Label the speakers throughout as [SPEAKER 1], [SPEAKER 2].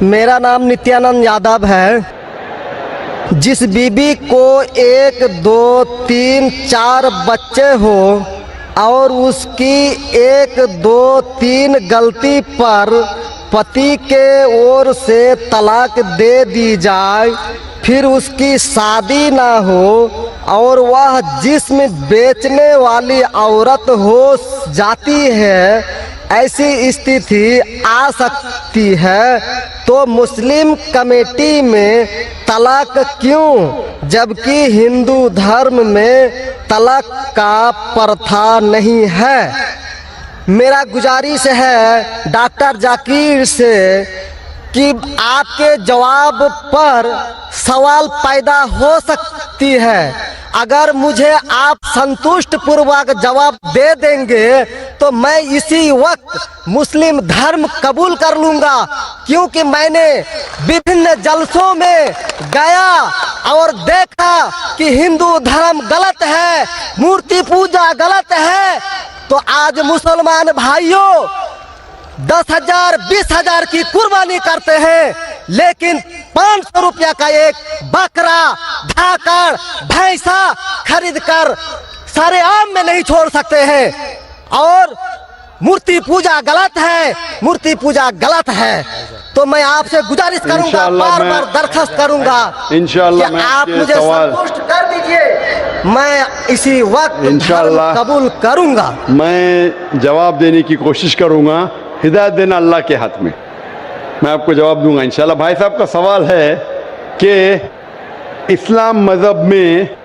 [SPEAKER 1] मेरा नाम नित्यानंद यादव है। जिस बीबी को 1, 2, 3, 4 बच्चे हो और उसकी 1, 2, 3 गलती पर पति के ओर से तलाक दे दी जाए, फिर उसकी शादी ना हो और वह जिस्म बेचने वाली औरत हो जाती है, ऐसी स्थिति आ सकती है, तो मुस्लिम कमेटी में तलाक क्यों, जबकि हिंदू धर्म में तलाक का प्रथा नहीं है। मेरा गुजारिश है डॉक्टर जाकिर से कि आपके जवाब पर सवाल पैदा हो सकती है। अगर मुझे आप संतुष्ट पूर्वक जवाब दे देंगे तो मैं इसी वक्त मुस्लिम धर्म कबूल कर लूंगा, क्योंकि मैंने विभिन्न जलसों में गया और देखा कि हिंदू धर्म गलत है, मूर्ति पूजा गलत है। तो आज मुसलमान भाइयों 10,000 20,000 की कुर्बानी करते हैं, लेकिन 500 रुपया का एक बकरा, धाकड़, भैंसा खरीद कर सारे आम में नहीं छोड़ सकते हैं। और मूर्ति पूजा गलत है, मूर्ति पूजा गलत है। तो मैं आपसे गुजारिश करूंगा, बार बार दरखास्त करूंगा कि आप मुझे संतुष्ट कर दीजिए, मैं इसी वक्त इंशाअल्लाह कबूल करूंगा।
[SPEAKER 2] मैं जवाब देने की कोशिश करूंगा, हिदायत देना अल्लाह के हाथ में, मैं आपको जवाब दूंगा इंशाल्लाह। भाई साहब का सवाल है कि इस्लाम मज़हब में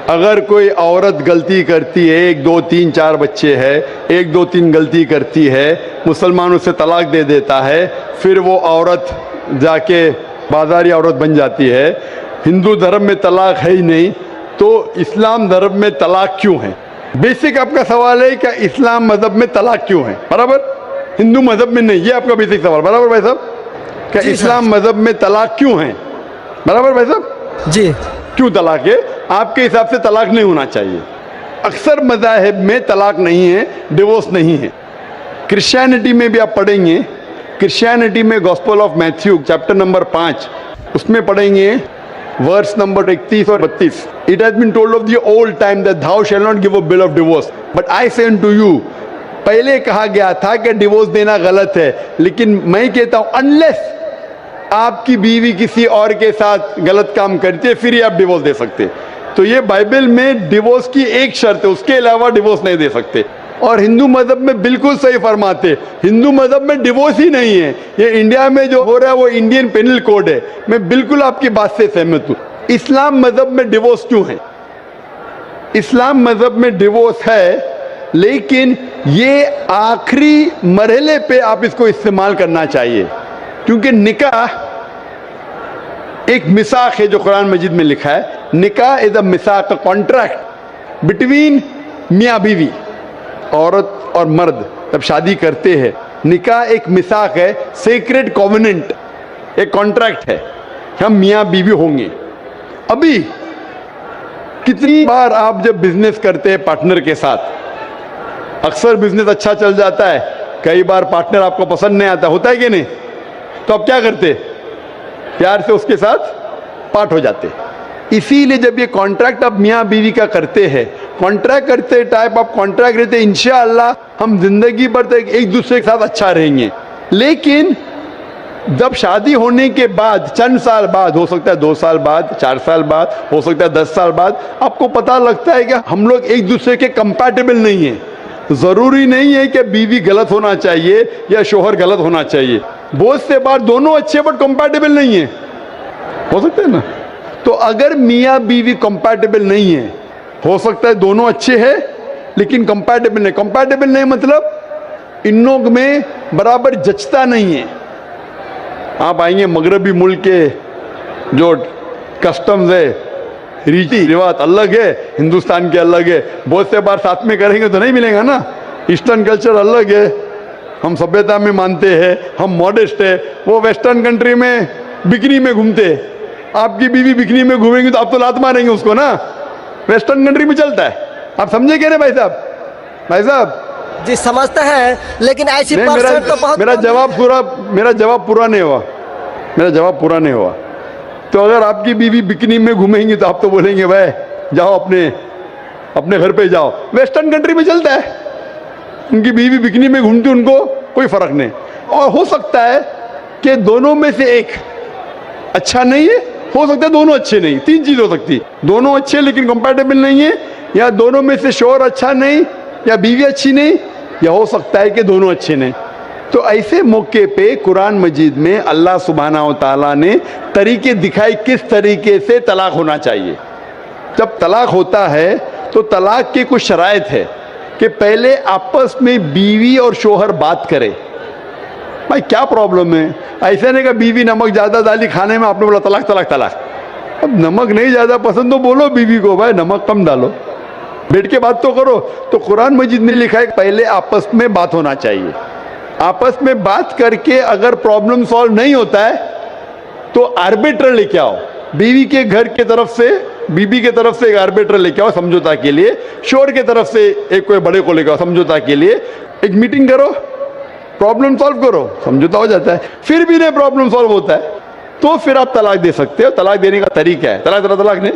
[SPEAKER 2] अगर कोई औरत गलती करती है, 1, 2, 3, 4 बच्चे हैं, 1, 2, 3 गलती करती है, मुसलमान उसे तलाक दे देता है, फिर वो औरत जाके बाजारी औरत बन जाती है। हिंदू धर्म में तलाक है ही नहीं, तो इस्लाम धर्म में तलाक क्यों है? बेसिक आपका सवाल है कि इस्लाम मज़हब में तलाक क्यों है, बराबर, हिंदू मज़हब में नहीं। ये आपका बेसिक सवाल, बराबर भाई साहब? क्या इस्लाम मज़हब में तलाक क्यों है, बराबर भाई साहब?
[SPEAKER 1] जी।
[SPEAKER 2] क्यों तलाक है? आपके हिसाब से तलाक नहीं होना चाहिए। अक्सर मज़ाहिब में तलाक नहीं है, डिवोर्स नहीं है। क्रिश्चियनिटी में भी आप पढ़ेंगे, क्रिश्चियनिटी में gospel of Matthew chapter number 5 उसमें पढ़ेंगे वर्स नंबर 31 और 32। It has been told of the old time that thou shall not give a bill of divorce, but I say unto you, पहले कहा गया था कि डिवोर्स देना गलत है, लेकिन मैं कहता हूं अनलेस आपकी बीवी किसी और के साथ गलत काम करती है फिर ही आप डिवोर्स दे सकते। तो ये बाइबल में डिवोर्स की एक शर्त है, उसके अलावा डिवोर्स नहीं दे सकते। और हिंदू मज़हब में बिल्कुल सही फरमाते, हिंदू मज़हब में डिवोर्स ही नहीं है। ये इंडिया में जो हो रहा है वो इंडियन पेनल कोड है। मैं बिल्कुल आपकी बात से सहमत हूँ। इस्लाम मज़हब में डिवोर्स क्यों है? इस्लाम मज़हब में डिवोर्स है, लेकिन ये आखिरी मरहले पे आप इसको इस्तेमाल करना चाहिए, क्योंकि निकाह एक मिसाक है जो कुरान मजीद में लिखा है। निकाह इज अ मिसाक, अ कॉन्ट्रैक्ट बिटवीन मियाँ बीवी, औरत और मर्द जब शादी करते हैं। निकाह एक मिसाक है, सेक्रेड कॉवेनेंट, एक कॉन्ट्रैक्ट है, हम मियाँ बीवी होंगे। अभी कितनी बार आप जब बिजनेस करते हैं पार्टनर के साथ, अक्सर बिजनेस अच्छा चल जाता है, कई बार पार्टनर आपको पसंद नहीं आता, होता है कि नहीं? तो आप क्या करते? प्यार से उसके साथ पार्ट हो जाते। इसीलिए जब ये कॉन्ट्रैक्ट आप मियाँ बीवी का करते हैं, कॉन्ट्रैक्ट करते टाइप आप कॉन्ट्रैक्ट रहते, इंशाअल्लाह हम जिंदगी भर तक एक दूसरे के साथ अच्छा रहेंगे। लेकिन जब शादी होने के बाद चंद साल बाद, हो सकता है 2 साल बाद, 4 साल बाद, हो सकता है 10 साल बाद, आपको पता लगता है कि हम लोग एक दूसरे के कंपैटिबल नहीं है। जरूरी नहीं है कि बीवी गलत होना चाहिए या शोहर गलत होना चाहिए, बहुत से बार दोनों अच्छे बट कंपैटिबल नहीं है, हो सकता है ना? तो अगर मियाँ बीवी कंपैटिबल नहीं है, हो सकता है दोनों अच्छे हैं लेकिन कंपैटिबल नहीं। कंपैटिबल नहीं मतलब इन लोग में बराबर जचता नहीं है। आप आएंगे मगरबी मुल्क के जो कस्टम्स है, रीति रिवाज अलग है, हिंदुस्तान के अलग है, बहुत से बार साथ में करेंगे तो नहीं मिलेगा ना। ईस्टर्न कल्चर अलग है, हम सभ्यता में मानते हैं, हम मॉडेस्ट है। वो वेस्टर्न कंट्री में बिकनी में घूमते हैं, आपकी बीवी बिकनी में घूमेंगी तो आप तो लात मारेंगे उसको ना, वेस्टर्न कंट्री में चलता है। आप समझे क्या रे भाई साहब? भाई साहब
[SPEAKER 1] जी समझते हैं, लेकिन ऐसी
[SPEAKER 2] नहीं,
[SPEAKER 1] परसेंट तो बहुत
[SPEAKER 2] मेरा
[SPEAKER 1] कम
[SPEAKER 2] जवाब
[SPEAKER 1] है।
[SPEAKER 2] पूरा मेरा जवाब पूरा नहीं हुआ। मेरा जवाब पूरा नहीं हुआ। तो अगर आपकी बीवी बिकनी में घूमेंगी तो आप तो बोलेंगे भाई जाओ अपने अपने घर पे जाओ। वेस्टर्न कंट्री में चलता है, उनकी बीवी बिकनी में घूमती, उनको कोई फर्क नहीं। और हो सकता है कि दोनों में से एक अच्छा नहीं है, हो सकता है दोनों अच्छे नहीं, तीन चीज हो सकती है। दोनों अच्छे लेकिन कंपैटिबल नहीं है, या दोनों में से शोहर अच्छा नहीं, या बीवी अच्छी नहीं, या हो सकता है कि दोनों अच्छे नहीं। तो ऐसे मौके पे कुरान मजीद में अल्लाह सुब्हानहू व तआला ने तरीके दिखाए किस तरीके से तलाक होना चाहिए। जब तलाक होता है तो तलाक के कुछ शराइत है कि पहले आपस में बीवी और शोहर बात करे, भाई क्या प्रॉब्लम है। ऐसे नहीं कि बीवी नमक ज़्यादा डाली खाने में, आपने बोला तलाक तलाक तलाक। अब नमक नहीं ज़्यादा पसंद तो बोलो बीवी को भाई नमक कम डालो, बैठ के बात तो करो। तो कुरान मजीद में लिखा है पहले आपस में बात होना चाहिए। आपस में बात करके अगर प्रॉब्लम सॉल्व नहीं होता है तो आर्बिट्रर लेके आओ, बीवी के घर के तरफ से, बीबी के तरफ से एक आर्बिट्रर लेके आओ समझौता के लिए, शोहर के तरफ से एक कोई बड़े को लेके आओ समझौता के लिए। एक मीटिंग करो, प्रॉब्लम सॉल्व करो, समझौता हो जाता है। फिर भी नहीं प्रॉब्लम सॉल्व होता है तो फिर आप तलाक दे सकते हो। तलाक देने का तरीका है तलाक नहीं,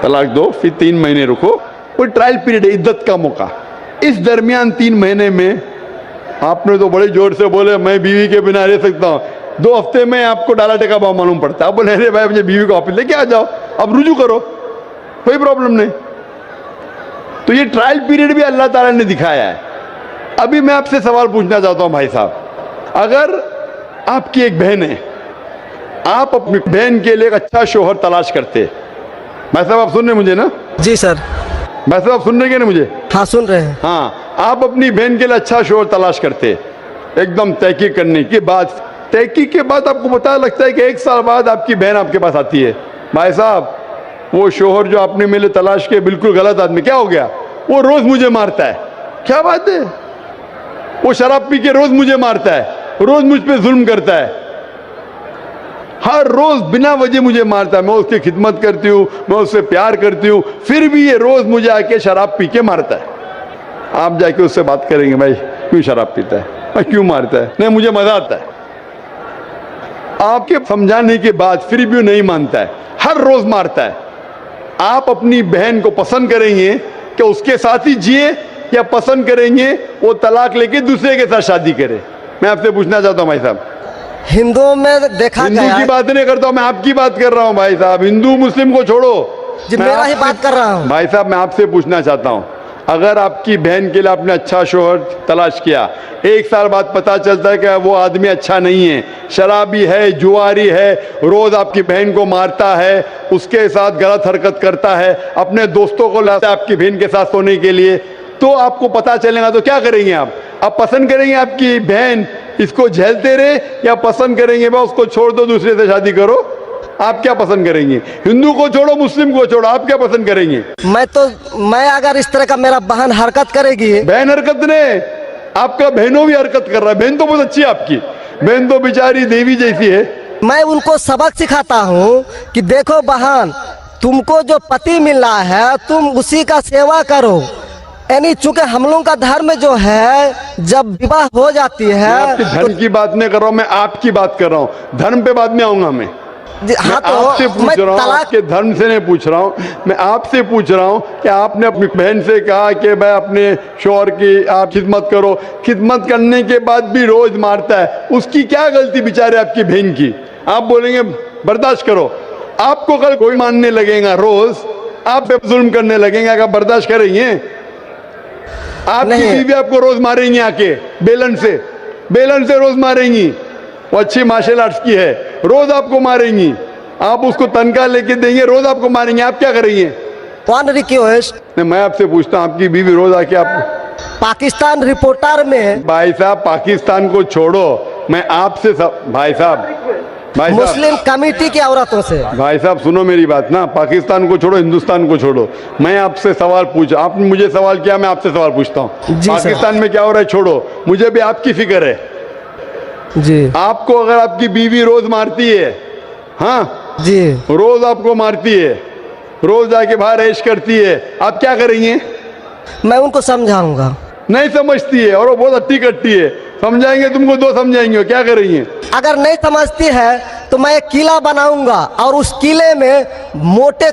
[SPEAKER 2] तलाक दो, फिर 3 महीने रुको, कोई ट्रायल पीरियड है, इद्दत का मौका। इस दरमियान 3 महीने में आपने तो बड़े जोर से बोले मैं बीवी के बिना रह सकता हूँ, 2 हफ्ते में आपको डाला टेका भाव मालूम पड़ता है। आप बोले अरे भाई मुझे बीवी को वापस लेके आ जाओ, अब रुजू करो, कोई प्रॉब्लम नहीं। तो ये ट्रायल पीरियड भी अल्लाह ताला ने दिखाया है। अभी मैं आपसे सवाल पूछना चाहता हूँ भाई साहब, अगर आपकी एक बहन है, आप अपनी बहन के लिए एक अच्छा शोहर तलाश करते, भाई साहब आप सुन रहे मुझे ना?
[SPEAKER 1] जी सर।
[SPEAKER 2] भाई साहब आप सुन रहे ना मुझे?
[SPEAKER 1] हाँ सुन रहे हैं।
[SPEAKER 2] हाँ, आप अपनी बहन के लिए अच्छा शोहर तलाश करते, एकदम तहकीक करने के बाद, तहकीक के बाद आपको पता लगता है कि 1 साल बाद आपकी बहन आपके पास आती है, भाई साहब वो शोहर जो आपने मेरे तलाश के बिल्कुल गलत आदमी, क्या हो गया, वो रोज मुझे मारता है। क्या बात है, वो शराब पी के रोज मुझे मारता है, रोज मुझ पे जुल्म करता है, हर रोज बिना वजह मुझे मारता है। मैं उसकी खिदमत करती हूँ, मैं उससे प्यार करती हूँ, फिर भी ये रोज मुझे आके शराब पी के मारता है। आप जाके उससे बात करेंगे भाई क्यों शराब पीता है, क्यों मारता है? नहीं मुझे मजा आता है। आपके समझाने के बाद फिर भी नहीं मानता है, हर रोज मारता है। आप अपनी बहन को पसंद करेंगे कि उसके साथ ही जिए, या पसंद करेंगे वो तलाक लेके दूसरे के साथ शादी करे? मैं आपसे पूछना चाहता हूँ भाई साहब।
[SPEAKER 1] हिंदुओं में देखा
[SPEAKER 2] हिंदू
[SPEAKER 1] गया
[SPEAKER 2] की
[SPEAKER 1] है।
[SPEAKER 2] बात नहीं करता हूँ मैं, आपकी बात कर रहा हूँ भाई साहब। हिंदू मुस्लिम को छोड़ो,
[SPEAKER 1] जी
[SPEAKER 2] मैं
[SPEAKER 1] मेरा ही
[SPEAKER 2] आपसे-
[SPEAKER 1] बात कर रहा हूँ।
[SPEAKER 2] भाई साहब मैं आपसे पूछना चाहता हूँ, अगर आपकी बहन के लिए आपने अच्छा शोहर तलाश किया, 1 साल बाद पता चलता है कि वो आदमी अच्छा नहीं है, शराबी है, जुआरी है, रोज आपकी बहन को मारता है, उसके साथ गलत हरकत करता है, अपने दोस्तों को लाता है आपकी बहन के साथ सोने के लिए, तो आपको पता चलेगा तो क्या करेंगे आप पसंद करेंगे आपकी बहन इसको झेलते रहे, या पसंद करेंगे भाई उसको छोड़ दो दूसरे से शादी करो? आप क्या पसंद करेंगे? हिंदू को छोड़ो, मुस्लिम को छोड़ो, आप क्या पसंद करेंगे?
[SPEAKER 1] मैं अगर इस तरह का मेरा बहन हरकत करेगी,
[SPEAKER 2] बहन हरकत ने, आपका बहनों भी हरकत कर रहा है। बहन तो बहुत अच्छी है आपकी, बहन तो बेचारी देवी जैसी है।
[SPEAKER 1] मैं उनको सबक सिखाता हूँ कि देखो बहन, तुमको जो पति मिल रहा है तुम उसी का सेवा करो। यानी चूंकि हम लोगों का धर्म जो है, जब विवाह हो जाती
[SPEAKER 2] मैं
[SPEAKER 1] है
[SPEAKER 2] आपके धर्म की बात नहीं कर रहा हूँ, मैं आपकी बात कर रहा हूँ। धर्म पे बाद में आऊंगा मैं।
[SPEAKER 1] हाँ
[SPEAKER 2] मैं आपसे
[SPEAKER 1] तो
[SPEAKER 2] पूछ
[SPEAKER 1] मैं
[SPEAKER 2] रहा हूँ,
[SPEAKER 1] तलाक
[SPEAKER 2] आपके धर्म से नहीं पूछ रहा हूँ, मैं आपसे पूछ रहा हूँ कि आपने अपनी बहन से कहा कि भाई अपने शोहर की आप खिदमत करो, खिदमत करने के बाद भी रोज मारता है, उसकी क्या गलती बेचारे आपकी बहन की? आप बोलेंगे बर्दाश्त करो, आपको कल कोई मानने लगेगा, रोज आप पे जुल्म करने लगेंगे, अगर बर्दाश्त करेंगे? आपकी
[SPEAKER 1] नहीं।
[SPEAKER 2] बीवी आपको रोज मारेंगी आके बेलन से रोज मारेंगी। वो अच्छी मार्शल आर्ट्स की है, रोज आपको मारेंगी, आप उसको तनख्वाह लेके देंगे, रोज आपको मारेंगे, आप क्या करेंगे?
[SPEAKER 1] वन रिक्वेस्ट,
[SPEAKER 2] नहीं मैं आपसे पूछता हूँ, आपकी बीवी रोज आके आप,
[SPEAKER 1] पाकिस्तान रिपोर्टर में
[SPEAKER 2] भाई साहब पाकिस्तान को छोड़ो, मैं आपसे भाई साहब
[SPEAKER 1] मुस्लिम कमेटी की औरतों से,
[SPEAKER 2] भाई साहब सुनो मेरी बात ना, पाकिस्तान को छोड़ो, हिंदुस्तान को छोड़ो, मैं आपसे सवाल पूछा, आपने मुझे सवाल किया, मैं आपसे सवाल पूछता हूँ।
[SPEAKER 1] जी
[SPEAKER 2] पाकिस्तान में क्या हो रहा है छोड़ो, मुझे भी आपकी फिक्र है।
[SPEAKER 1] जी
[SPEAKER 2] आपको अगर आपकी बीवी रोज मारती है, हाँ
[SPEAKER 1] जी,
[SPEAKER 2] रोज आपको मारती है, रोज आके बाहर ऐश करती है, आप क्या करेंगे?
[SPEAKER 1] मैं उनको समझाऊंगा।
[SPEAKER 2] नहीं समझती है और वो बहुत अट्टी कट्टी है। समझाएंगे तुमको, दो समझाएंगे, क्या करेंगे?
[SPEAKER 1] अगर नहीं समझती है तो मैं एक किला बनाऊंगा और उस किले में मोटे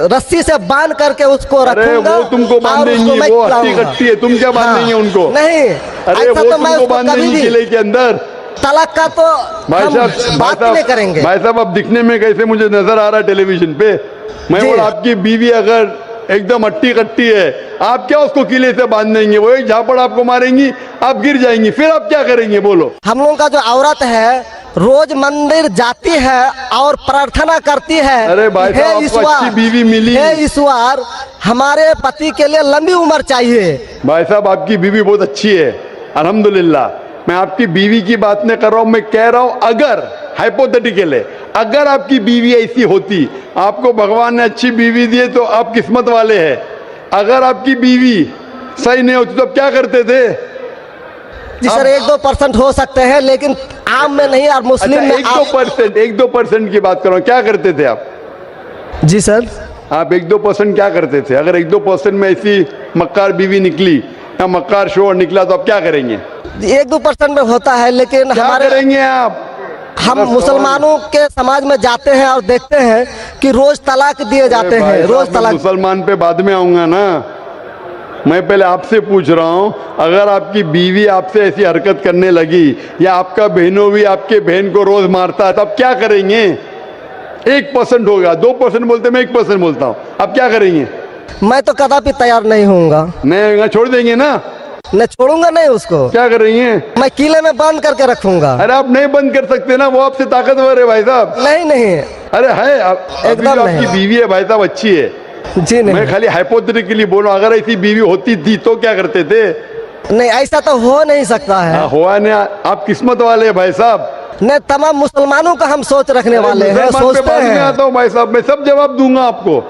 [SPEAKER 1] रस्सी से बांध करके उसको
[SPEAKER 2] अरे
[SPEAKER 1] रखूंगा।
[SPEAKER 2] वो तुमको
[SPEAKER 1] और
[SPEAKER 2] बांधेंगी,
[SPEAKER 1] उसको मैं
[SPEAKER 2] वो अट्टी
[SPEAKER 1] खिलाऊंगा।
[SPEAKER 2] कट्टी है, तुम क्या बांधेंगे उनको?
[SPEAKER 1] नहीं,
[SPEAKER 2] अरे
[SPEAKER 1] ऐसा
[SPEAKER 2] वो
[SPEAKER 1] तो मैं
[SPEAKER 2] तुमको
[SPEAKER 1] उसको कभी
[SPEAKER 2] बांधेंगी
[SPEAKER 1] भी
[SPEAKER 2] किले के अंदर।
[SPEAKER 1] तलाक का तो
[SPEAKER 2] भाई
[SPEAKER 1] हम
[SPEAKER 2] साहब,
[SPEAKER 1] बात ही नहीं करेंगे।
[SPEAKER 2] भाई साहब, अब दिखने में कैसे मुझे नजर आ रहा है टेलीविजन पे? मैं
[SPEAKER 1] जी।
[SPEAKER 2] बोला आपकी बीवी अगर एकदम अट्टी कट्टी है, आप क्या उसको किले से बांध देंगे? वो एक झापड़ आपको मारेंगी, आप गिर जाएंगी, फिर आप क्या करेंगे बोलो?
[SPEAKER 1] हम लोगों का जो औरत है रोज मंदिर जाती है और प्रार्थना करती है।
[SPEAKER 2] अरे भाई
[SPEAKER 1] हे
[SPEAKER 2] साहब, आपको
[SPEAKER 1] ईश्वर,
[SPEAKER 2] अच्छी बीवी मिली।
[SPEAKER 1] हे ईश्वर, हमारे पति के लिए लंबी उम्र चाहिए।
[SPEAKER 2] भाई साहब, आपकी बीवी बहुत अच्छी है, अल्हम्दुलिल्लाह। मैं आपकी बीवी की बात नहीं कर रहा हूं, मैं कह रहा हूं अगर हाइपोथेटिकल है, अगर आपकी बीवी ऐसी होती, आपको भगवान ने अच्छी बीवी दी है तो आप किस्मत वाले हैं। अगर आपकी बीवी सही नहीं होती तो आप क्या करते थे?
[SPEAKER 1] जी सर, 1-2% हो सकते हैं, लेकिन आम में नहीं। और मुस्लिम में
[SPEAKER 2] 1-2% की बात कर रहा हूं, क्या करते थे आप?
[SPEAKER 1] जी सर,
[SPEAKER 2] आप 1-2% क्या करते थे? अगर 1-2% में ऐसी मक्कार बीवी निकली या मक्कार शोहर निकला तो आप क्या करेंगे?
[SPEAKER 1] 1-2% में होता है, लेकिन
[SPEAKER 2] क्या
[SPEAKER 1] हमारे
[SPEAKER 2] करेंगे आप?
[SPEAKER 1] हम मुसलमानों के समाज में जाते हैं और देखते हैं कि रोज तलाक दिए जाते
[SPEAKER 2] अरे भाई
[SPEAKER 1] हैं,
[SPEAKER 2] साहब,
[SPEAKER 1] रोज
[SPEAKER 2] मैं
[SPEAKER 1] तलाक।
[SPEAKER 2] मुसलमान पे बाद में आऊंगा ना। मैं पहले आपसे पूछ रहा हूं, अगर आपकी बीवी आपसे ऐसी हरकत करने लगी या आपका बहनों भी आपके बहन को रोज मारता है, तो आप क्या करेंगे? 1% होगा, 2% बोलते, मैं 1% बोलता हूं, आप क्या करेंगे?
[SPEAKER 1] मैं तो कदापि तैयार नहीं होऊंगा।
[SPEAKER 2] नहीं, छोड़ देंगे ना?
[SPEAKER 1] मैं छोड़ूंगा नहीं उसको,
[SPEAKER 2] क्या करेंगे?
[SPEAKER 1] मैं किले में बंद करके रखूंगा।
[SPEAKER 2] अरे आप नहीं बंद कर सकते ना, वो आपसे ताकतवर है भाई साहब।
[SPEAKER 1] नहीं नहीं,
[SPEAKER 2] अरे है, अभी
[SPEAKER 1] एकदम
[SPEAKER 2] जो
[SPEAKER 1] नहीं।
[SPEAKER 2] आपकी बीवी है भाई साहब अच्छी है।
[SPEAKER 1] जी
[SPEAKER 2] मैं
[SPEAKER 1] नहीं,
[SPEAKER 2] खाली हाइपोथेटिकली बोल रहा हूं, अगर ऐसी बीवी होती थी तो क्या करते थे?
[SPEAKER 1] नहीं ऐसा तो हो नहीं सकता है।
[SPEAKER 2] हुआ नहीं, आप किस्मत वाले हैं भाई साहब।
[SPEAKER 1] नहीं, तमाम मुसलमानों का हम सोच रखने वाले हैं,
[SPEAKER 2] मुसलमान पे
[SPEAKER 1] सोचते
[SPEAKER 2] बाद में
[SPEAKER 1] हैं।
[SPEAKER 2] आता हूं भाई साहब, मैं सब जवाब दूंगा आपको।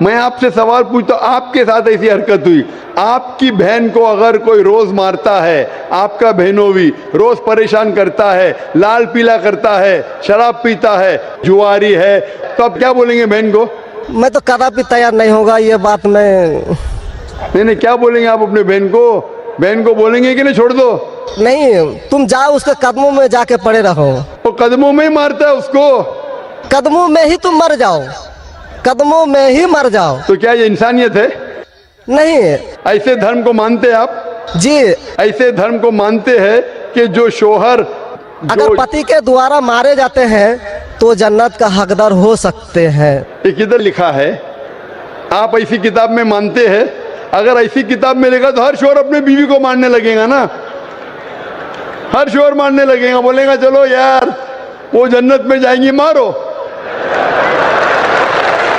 [SPEAKER 2] मैं आपसे सवाल पूछता हूं, आपके साथ ऐसी हरकत हुई, आपकी बहन को अगर कोई रोज मारता है, आपका बहनों भी रोज परेशान करता है, लाल पीला करता है, शराब पीता है, जुआरी है, तो आप क्या बोलेंगे बहन को?
[SPEAKER 1] मैं तो कदापि तैयार नहीं होगा, ये बात मैं
[SPEAKER 2] नहीं, क्या बोलेंगे आप अपने बहन को? बहन को बोलेंगे कि नहीं छोड़ दो?
[SPEAKER 1] नहीं, तुम जाओ उसके कदमों में जाके पड़े रहो।
[SPEAKER 2] वो कदमों में ही मारता है उसको।
[SPEAKER 1] कदमों में ही तुम मर जाओ, कदमों में ही मर जाओ।
[SPEAKER 2] तो क्या ये इंसानियत है?
[SPEAKER 1] नहीं
[SPEAKER 2] ऐसे धर्म को मानते हैं आप?
[SPEAKER 1] जी,
[SPEAKER 2] ऐसे धर्म को मानते हैं कि जो शोहर
[SPEAKER 1] अगर पति के द्वारा मारे जाते हैं तो जन्नत का हकदार हो सकते हैं।
[SPEAKER 2] ये किधर लिखा है? आप ऐसी किताब में मानते हैं? अगर ऐसी किताब में लिखा तो हर शोहर अपने बीवी को मारने लगेगा ना, हर शोहर मारने लगेगा, बोलेगा चलो यार वो जन्नत में जाएंगी, मारो।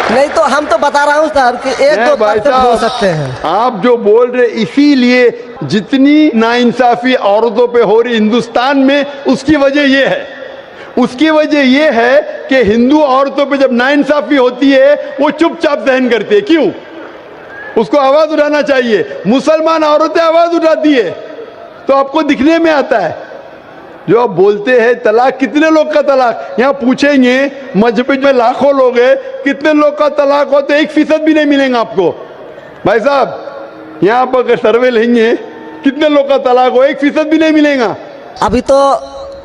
[SPEAKER 1] नहीं तो हम तो बता रहा हूँ सर कि 1-2% हो सकते हैं।
[SPEAKER 2] आप जो बोल रहे, इसीलिए जितनी नाइंसाफी औरतों पे हो रही हिंदुस्तान में, उसकी वजह ये है, उसकी वजह ये है कि हिंदू औरतों पे जब नाइंसाफी होती है वो चुपचाप सहन करती है। क्यों? उसको आवाज उठाना चाहिए। मुसलमान औरतें आवाज उठाती है तो आपको दिखने में आता है। जो आप बोलते हैं तलाक, कितने लोग का तलाक? यहाँ पूछेंगे मजबूत में लाखों लोग हैं, कितने लोग का तलाक हो तो 1% भी नहीं मिलेगा आपको। भाई साहब, यहाँ पर सर्वे लेंगे, कितने लोग का तलाक हो, 1% भी नहीं मिलेगा।
[SPEAKER 1] अभी तो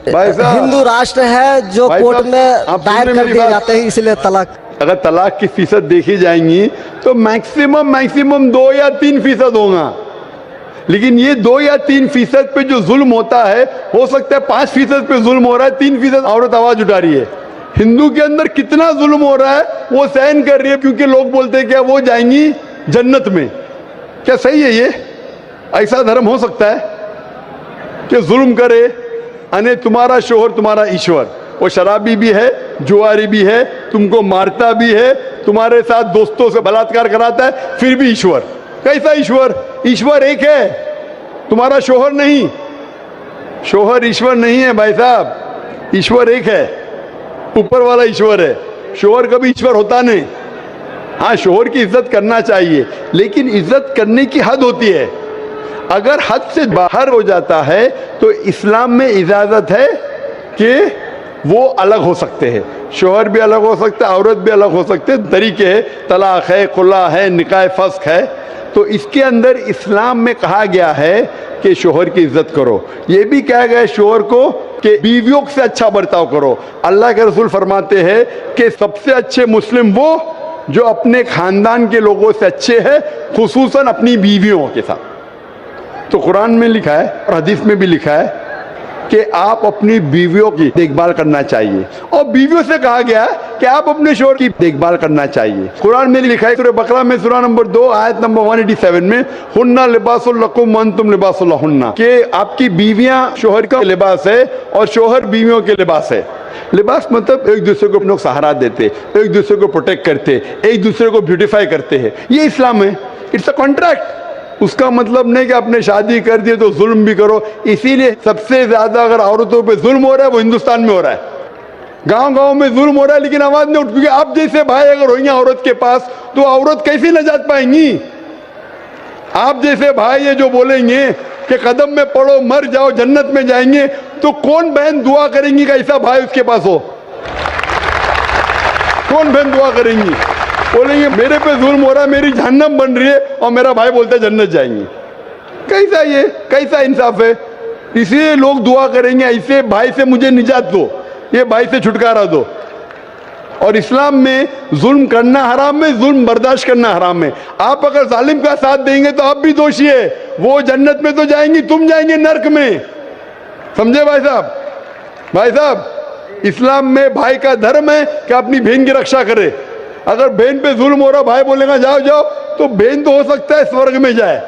[SPEAKER 2] भाई साहब,
[SPEAKER 1] हिंदू राष्ट्र है जो
[SPEAKER 2] भाई
[SPEAKER 1] कोर्ट
[SPEAKER 2] साहब,
[SPEAKER 1] में
[SPEAKER 2] आप
[SPEAKER 1] दायर
[SPEAKER 2] सुन रहे
[SPEAKER 1] कर
[SPEAKER 2] मेरी
[SPEAKER 1] दिए
[SPEAKER 2] बात?
[SPEAKER 1] जाते हैं, इसलिए तलाक।
[SPEAKER 2] अगर तलाक की फीसद देखी जाएंगी तो मैक्सिमम 2 या 3% होगा। लेकिन ये 2 या 3% पे जो जुल्म होता है, हो सकता है 5% पे जुल्म हो रहा है, 3% औरत आवाज उठा रही है। हिंदू के अंदर कितना जुल्म हो रहा है वो सहन कर रही है, क्योंकि लोग बोलते हैं क्या वो जाएंगी जन्नत में। क्या सही है ये? ऐसा धर्म हो सकता है कि जुल्म करे? अने तुम्हारा शोहर तुम्हारा ईश्वर, वो शराबी भी है, जुआरी भी है, तुमको मारता भी है, तुम्हारे साथ दोस्तों से बलात्कार कराता है, फिर भी ईश्वर। कैसा ईश्वर? ईश्वर एक है, तुम्हारा शोहर नहीं। शोहर ईश्वर नहीं है भाई साहब, ईश्वर एक है, ऊपर वाला ईश्वर है। शोहर कभी ईश्वर होता नहीं। हाँ, शोहर की इज्जत करना चाहिए, लेकिन इज्जत करने की हद होती है। अगर हद से बाहर हो जाता है तो इस्लाम में इजाजत है कि वो अलग हो सकते हैं। शोहर भी अलग हो सकता है, औरत भी अलग हो सकते हैं, तरीके है, तलाक है, खुला है, निकाह फस्क है। तो इसके अंदर इस्लाम में कहा गया है कि शोहर की इज्जत करो। ये भी कहा गया है शोहर को कि बीवियों से अच्छा बर्ताव करो। अल्लाह के रसूल फरमाते हैं कि सबसे अच्छे मुस्लिम वो जो अपने खानदान के लोगों से अच्छे हैं, खुसूसन अपनी बीवियों के साथ। तो कुरान में लिखा है और हदीस में भी लिखा है कि आप अपनी बीवियों की देखभाल करना चाहिए, और बीवियों से कहा गया है कि आप अपने शोहर की देखभाल करना चाहिए। कुरान में लिखा है सूरह बकरा में सूरह नंबर 2 आयत नंबर 187 में, हुन्ना लिबासुल लकुम व अंतुम लिबासुल लहुन्ना, कि आपकी बीवियां शोहर का लिबास है और शोहर बीवियों के लिबास है। लिबास मतलब एक दूसरे को लोग सहारा देते, एक दूसरे को प्रोटेक्ट करते, एक दूसरे को ब्यूटीफाई करते हैं, ये इस्लाम है। It's a contract. उसका मतलब नहीं कि आपने शादी कर दी तो जुल्म भी करो। इसीलिए सबसे ज्यादा अगर औरतों पे जुल्म हो रहा है वो हिंदुस्तान में हो रहा है। गांव गांव में जुल्म हो रहा है लेकिन आवाज नहीं उठ, क्योंकि आप जैसे भाई अगर होंगे औरत के पास तो औरत कैसे नजात पाएंगी। आप जैसे भाई ये जो बोलेंगे कि कदम में पड़ो मर जाओ जन्नत में जाएंगे, तो कौन बहन दुआ करेंगी कि ऐसा भाई उसके पास हो? कौन बहन दुआ करेंगी? बोलेंगे मेरे पे जुल्म हो रहा है, मेरी जहन्नम बन रही है, और मेरा भाई बोलता है जन्नत जाएंगे। कैसा ये, कैसा इंसाफ है? इसलिए लोग दुआ करेंगे ऐसे भाई से मुझे निजात दो, ये भाई से छुटकारा दो। और इस्लाम में जुल्म करना हराम है, जुल्म बर्दाश्त करना हराम है। आप अगर जालिम का साथ देंगे तो आप भी दोषी है। वो जन्नत में तो जाएंगी, तुम जाएंगे नर्क में। समझे भाई साहब? भाई साहब, इस्लाम में भाई का धर्म है कि अपनी बहन की रक्षा करे। अगर बहन पे जुल्म हो रहा, भाई बोलेगा जाओ जाओ, तो बहन तो हो सकता है स्वर्ग में जाए,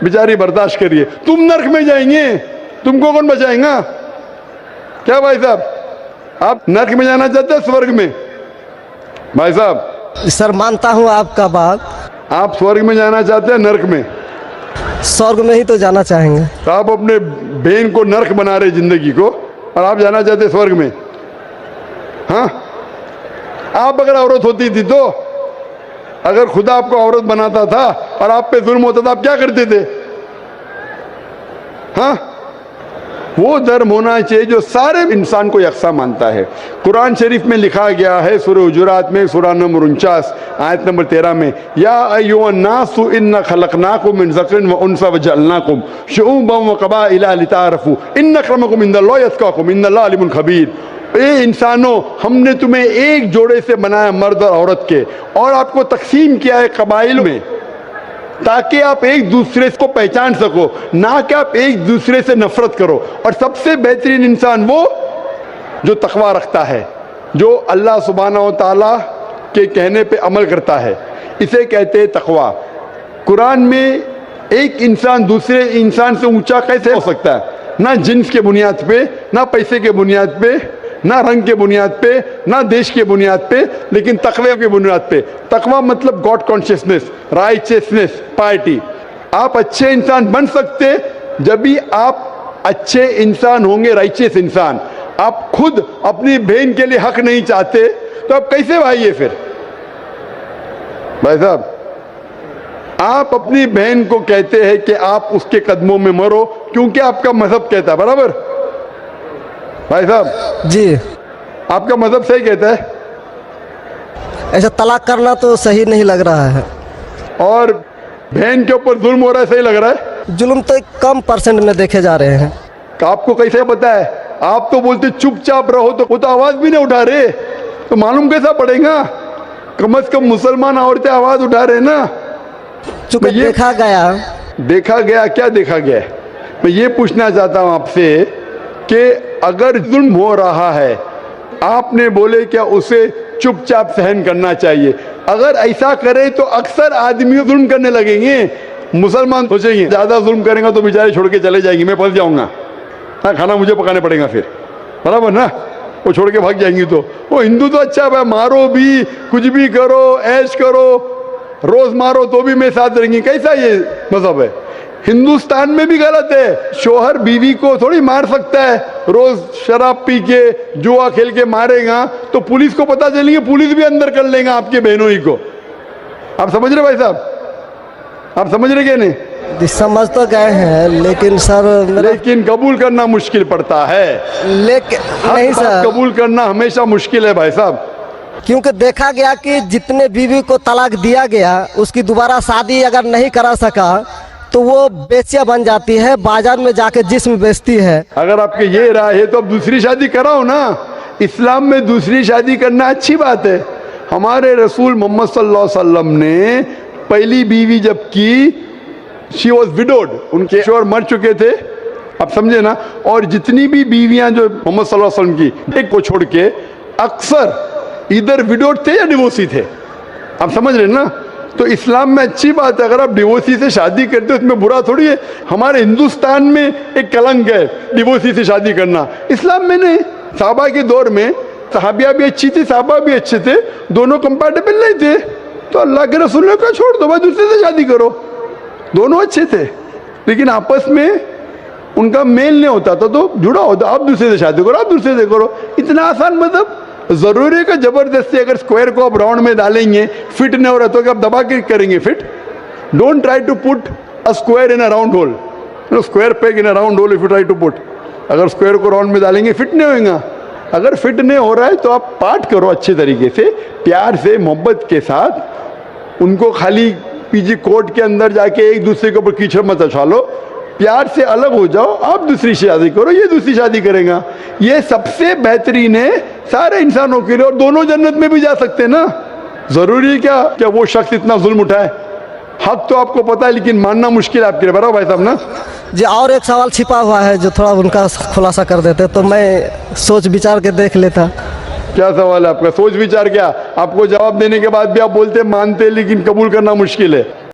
[SPEAKER 2] बेचारी बर्दाश्त करिए। तुम नर्क में जाएंगे, तुमको कौन बचाएगा? क्या भाई साहब, आप नर्क में जाना चाहते हैं स्वर्ग में? भाई साहब
[SPEAKER 1] सर मानता हूँ आपका बात।
[SPEAKER 2] आप स्वर्ग में जाना चाहते हैं नर्क में?
[SPEAKER 1] स्वर्ग में ही तो जाना चाहेंगे।
[SPEAKER 2] तो आप अपने बहन को नर्क बना रहे जिंदगी को, और आप जाना चाहते स्वर्ग में? हाँ, आप अगर औरत होती थी तो, अगर खुदा आपको औरत बनाता था और आप पे जुल्म होता था, आप क्या करते थे? हाँ, वो धर्म होना चाहिए जो सारे इंसान को यकसा मानता है। कुरान शरीफ में लिखा गया है सूरह हुजुरात में सूरह नंबर 49 आयत नंबर 13 में, या अय्युहन्नासु इन्ना खलकनाकुम मिन ज़करिन व उन्सा व जअलनाकुम शुऊबन व क़बाइला लिताअरफू इन्न अक्रमकुम इंदल्लाहि अत्क़ाकुम इन्नल्लाह अलीमुन खबीर। ए इंसानों, हमने तुम्हें एक जोड़े से बनाया मर्द और औरत के, और आपको तकसीम किया है कबाइल में, ताकि आप एक दूसरे को पहचान सको, ना कि आप एक दूसरे से नफरत करो। और सबसे बेहतरीन इंसान वो जो तकवा रखता है, जो अल्लाह सुब्हानहू व तआला के कहने पे अमल करता है, इसे कहते हैं तकवा। कुरान में एक इंसान दूसरे इंसान से ऊंचा कैसे हो सकता है? ना जिन्स के बुनियाद पे, ना पैसे के बुनियाद पे, ना रंग के बुनियाद पे, ना देश के बुनियाद पे, लेकिन तकवे के बुनियाद पे। तकवा मतलब गॉड कॉन्शियसनेस, राइचियसनेस, पार्टी। आप अच्छे इंसान बन सकते जब भी आप अच्छे इंसान होंगे, राइचियस इंसान। आप खुद अपनी बहन के लिए हक नहीं चाहते तो आप कैसे भाई है फिर? भाई साहब, आप अपनी बहन को कहते हैं कि आप उसके कदमों में मरो क्योंकि आपका मजहब कहता है, बराबर? भाई साहब
[SPEAKER 1] जी,
[SPEAKER 2] आपका मजहब सही कहता है।
[SPEAKER 1] ऐसा तलाक करना तो सही नहीं लग रहा है।
[SPEAKER 2] और बहन के ऊपर जुल्म हो रहा है, सही लग रहा है?
[SPEAKER 1] जुल्म तो एक कम परसेंट में देखे जा रहे हैं।
[SPEAKER 2] तो आपको कैसे पता है? आप तो बोलते चुपचाप रहो, तो वो तो आवाज भी नहीं उठा रहे, तो मालूम कैसा पड़ेगा? कम से कम मुसलमान औरतें आवाज उठा रहे ना।
[SPEAKER 1] चूंकि देखा गया, क्या देखा गया? मैं ये पूछना चाहता हूँ आपसे कि अगर जुल्म हो रहा है, आपने बोले क्या उसे चुपचाप सहन करना चाहिए? अगर ऐसा करे तो अक्सर आदमी जुल्म करने लगेंगे। मुसलमान सोचेंगे ज्यादा जुल्म करेंगे तो बेचारे छोड़ के चले जाएंगे, मैं फंस जाऊंगा, हाँ खाना मुझे पकाने पड़ेगा फिर, बराबर ना? वो छोड़ के भाग जाएंगी। तो वो हिंदू तो अच्छा है, मारो भी, कुछ भी करो, ऐश करो, रोज मारो तो भी मैं साथ रहेंगी। कैसा ये मजहब है? हिंदुस्तान में भी गलत है। शोहर बीवी को थोड़ी मार सकता है। रोज शराब पी के जुआ खेल के मारेगा तो पुलिस को पता चलेंगे, पुलिस भी अंदर कर लेगा आपके बहनों ही को। आप समझ रहे भाई साहब? आप समझ रहे क्या? नहीं समझ तो गए हैं, लेकिन सर
[SPEAKER 2] लेकिन कबूल करना मुश्किल पड़ता है।
[SPEAKER 1] लेकिन नहीं सर,
[SPEAKER 2] कबूल करना हमेशा मुश्किल है भाई साहब।
[SPEAKER 1] क्योंकि देखा गया कि जितने बीवी को तलाक दिया गया उसकी दोबारा शादी अगर नहीं करा सका तो वो बेचिया बन जाती है, बाजार में जाके जिस्म बेचती है।
[SPEAKER 2] अगर आपके ये राय है तो अब दूसरी शादी कराओ ना। इस्लाम में दूसरी शादी करना अच्छी बात है। हमारे रसूल मोहम्मद सल्लल्लाहु अलैहि वसल्लम ने पहली बीवी जब की, शी वॉज विडोड, उनके शोहर मर चुके थे, आप समझे ना। और जितनी भी बीवियां जो मोहम्मद सल्लल्लाहु अलैहि वसल्लम की, एक को छोड़ के अक्सर इधर विडोड थे या डिवोर्सी थे, आप समझ रहे ना। तो इस्लाम में अच्छी बात है, अगर आप डिवोर्सी से शादी करते हो उसमें बुरा थोड़ी है। हमारे हिंदुस्तान में एक कलंक है डिवोर्सी से शादी करना, इस्लाम में नहीं। साहबा के दौर में सहाबिया भी अच्छी थी, साहबा भी अच्छे थे, दोनों कंपैटिबल नहीं थे, तो अल्लाह के रसूल ने कहा छोड़ दो भाई, दूसरे से शादी करो। दोनों अच्छे थे लेकिन आपस में उनका मेल नहीं होता था, तो जुड़ा होता, आप दूसरे से शादी करो, आप दूसरे से करो। इतना आसान मतलब जरूरी है कि जबरदस्ती अगर स्क्वायर को आप राउंड में डालेंगे, फिट नहीं हो रहा तो क्या आप दबा के करेंगे fit? Don't try to put a square in a round hole, square peg in a round hole if you try to put. अगर स्क्वायर को राउंड में डालेंगे फिट नहीं होगा। अगर फिट नहीं हो रहा है तो आप पार्ट करो अच्छे तरीके से, प्यार से, मोहब्बत के साथ। उनको खाली पीजी कोर्ट के अंदर जाके एक दूसरे के ऊपर कीचड़ मत उछालो, प्यार से अलग हो जाओ, आप दूसरी शादी करो, ये दूसरी शादी करेगा। ये सबसे बेहतरीन है सारे इंसानों के लिए, और दोनों जन्नत में भी जा सकते हैं ना। जरूरी है क्या वो शख्स इतना जुल्म उठाए? हक तो आपको पता है लेकिन मानना मुश्किल है आपके लिए, बराबर भाई साहब ना।
[SPEAKER 1] जी और एक सवाल छिपा हुआ है जो थोड़ा उनका खुलासा कर देते तो मैं सोच विचार के देख लेता।
[SPEAKER 2] क्या सवाल है आपका? सोच विचार क्या? आपको जवाब देने के बाद भी आप बोलते मानते लेकिन कबूल करना मुश्किल है।